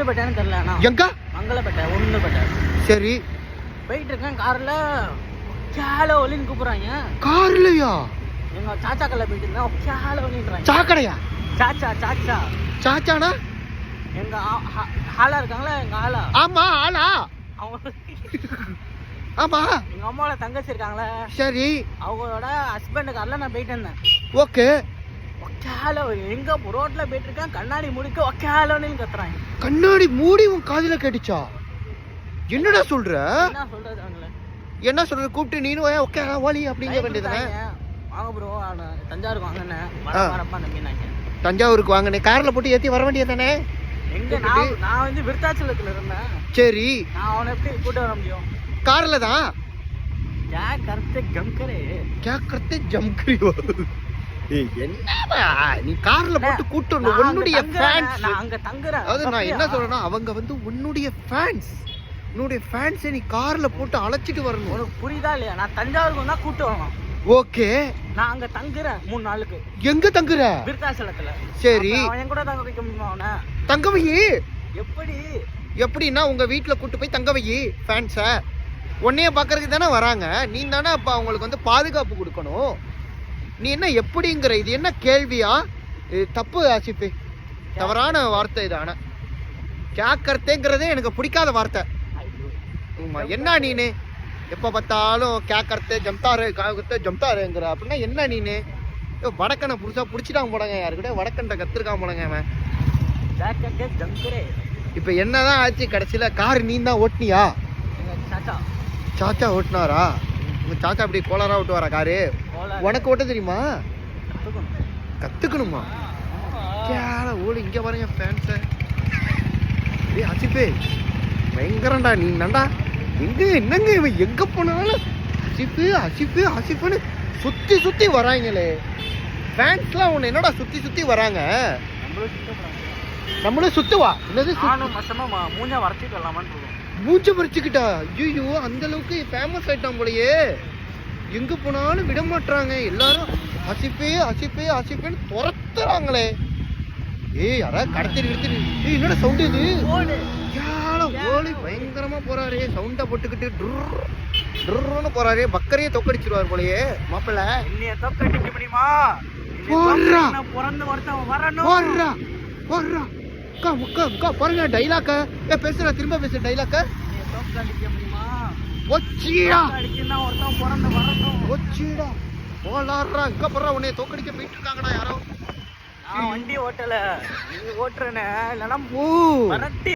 மங்களப்பேட்டைன்னு தெரியல. எங்க? மங்களப்பேட்டை ஒண்ணுப்பேட்டை. சரி. போயிட்டு இருக்கேன் கார்ல, கேல ஒலின்னு கூப்பிடுறாங்க. கார்லயா? எங்க சாச்சா கல்ல போயிட்டு இருந்தேன், கேல ஒலின்றாங்க. சாக்கடையா? சாச்சா சாச்சா சாச்சானா? எங்க ஆளா இருக்காங்களா, எங்க ஆளா. ஆமா ஆளா. அவங்க ஆமா. எங்க அம்மாவோட தங்கச்சி இருக்காங்களே. சரி. அவங்களோட ஹஸ்பண்ட் கார்ல நான் போயிட்டு இருந்தேன். ஓகே. ஒக்கால எங்க ரோட்ல போயிட்டு இருக்கேன், கண்ணாடி முடிக்க ஒக்காலன்னு கத்துறாங்க. கண்ணாடி மூடி உன் காதுல கேட்டுச்சா? என்னடா சொல்ற? என்ன சொல்றது அவங்கள? என்ன சொல்ற? கூப்பிட்டு நீனும் ஓகே வாலி அப்படிங்க வேண்டியதுதானே? வாங்க ப்ரோ, தஞ்சாவூருக்கு வாங்கண்ணே, வரப்பா நம்பினாங்க. தஞ்சாவூருக்கு வாங்கண்ணே, கார்ல போட்டு ஏத்தி வர வேண்டியதானே? எங்க நான் வந்து விருத்தாச்சலத்துல இருந்தேன். சரி. நான் அவனை எப்படி கூட்டு வர முடியும்? கார்ல தான். क्या करते गम करे, क्या करते जम करियो. என்னடா நீ கார்ல போட்டு கூட்டு வந்து உன்னுடைய ஃபேன்ஸ். நான் அங்க தங்குறேன். அது நான் என்ன சொல்றேன்னா, அவங்க வந்து உன்னுடைய ஃபேன்ஸ். உன்னுடைய ஃபேன்ஸை நீ கார்ல போட்டு அழைச்சிட்டு வரணும். உனக்கு புரியுதா இல்லையா? நான் தஞ்சாவூருக்கு வந்தா கூட்டு வரணும். ஓகே. நான் அங்க தங்குறேன் 3 நாளுக்கு. எங்க தங்குற? விருத்தாச்சலத்துல. சரி. அவன் கூட தங்க வைக்க முடியுமா அவனை? தங்க வை. எப்படி? எப்படின்னா உங்க வீட்டுல கூட்டு போய் தங்க வை ஃபேன்ஸை. உன்னைய பாக்குறதுக்கு தானே வராங்க. நீ தானே அப்ப அவங்களுக்கு வந்து பாதுகாப்பு கொடுக்கணும். நீ என்ன எப்படிங்கிற? இது என்ன கேள்வியா? இது தப்பு ஆசிப்பு, தவறான வார்த்தை இது. ஆனா கேக்கறதேங்கிறதே எனக்கு பிடிக்காத வார்த்தை. என்ன நீனு எப்ப பார்த்தாலும் கேக்கறதே ஜம்தாரு காக்கறதே ஜம்தாருங்கிற அப்படின்னா என்ன நீனு? வடக்கனை புதுசா புடிச்சிட்டாங்க போடாங்க, யாருக்கிட்ட வடக்கன்ட்ட கத்துருக்கான் போடாங்க அவன். இப்ப என்னதான் ஆச்சு கடைசியில? கார் நீ தான் ஓட்டினியா? சாச்சா ஓட்டினாரா? உங்க சாச்சா அப்படி கோளாரா ஓட்டுவாரா காரு? உனக்கு ஓட்ட தெரியுமா? கத்துக்கணுமா? கேள ஓடு. இங்க பாருங்க ஃபேன்ஸ. டேய் ஆசிப்பே, பயங்கரம்டா நீ. நண்டா எங்க என்னங்க இவன் எங்க போனாலும் ஆசிப்பு ஆசிப்பு ஆசிப்புன்னு சுத்தி சுத்தி வராங்களே ஃபேன்ஸ்லாம். உன்னை என்னடா சுத்தி சுத்தி வராங்க? நம்மளும் சுத்துவா? என்னது மூஞ்ச வரைச்சிட்டு வரலாமான்னு. மூஞ்ச வரைச்சுக்கிட்டா? ஐயோ, அந்த அளவுக்கு ஃபேமஸ் ஆயிட்டான் போலயே. எங்க போனாலும் விட மாட்டாங்க எல்லாரும். ஆசிப்பே ஆசிப்பே ஆசிப்பேன்னு துரத்துறாங்களே. ஏய் யாராவது கடத்திட்டு எடுத்துட்டு. ஏய் என்னடா சவுண்ட் இது? ஓலி பயங்கரமா போறாரு. சவுண்டா போட்டுக்கிட்டு டுர்ன்னு போறாரு. பக்கரையே தொக்கடிச்சிருவாரு போலயே மாப்பிள்ள. என்னைய தொக்கடிக்க முடியுமா? பிறந்து ஒருத்தன் வரணும். போடுறா போடுறா அக்கா முக்கா அக்கா பாருங்க டைலாக்க. ஏ பேசுற, திரும்ப பேசுற டைலாக்க. தொக்கடிக்க முடியுமா? ஒச்சிடா அடிக்கனா ஒருத்தன் பிறந்து வரணும். ஒச்சிடா போலாடுறா. இங்க போறா உன்னை தோக்கடிக்க போயிட்டு இருக்காங்கடா யாரோ. நான் வண்டி ஓட்டல, நீ ஓட்டுறேன்னு இல்லைன்னா ஓ வரட்டி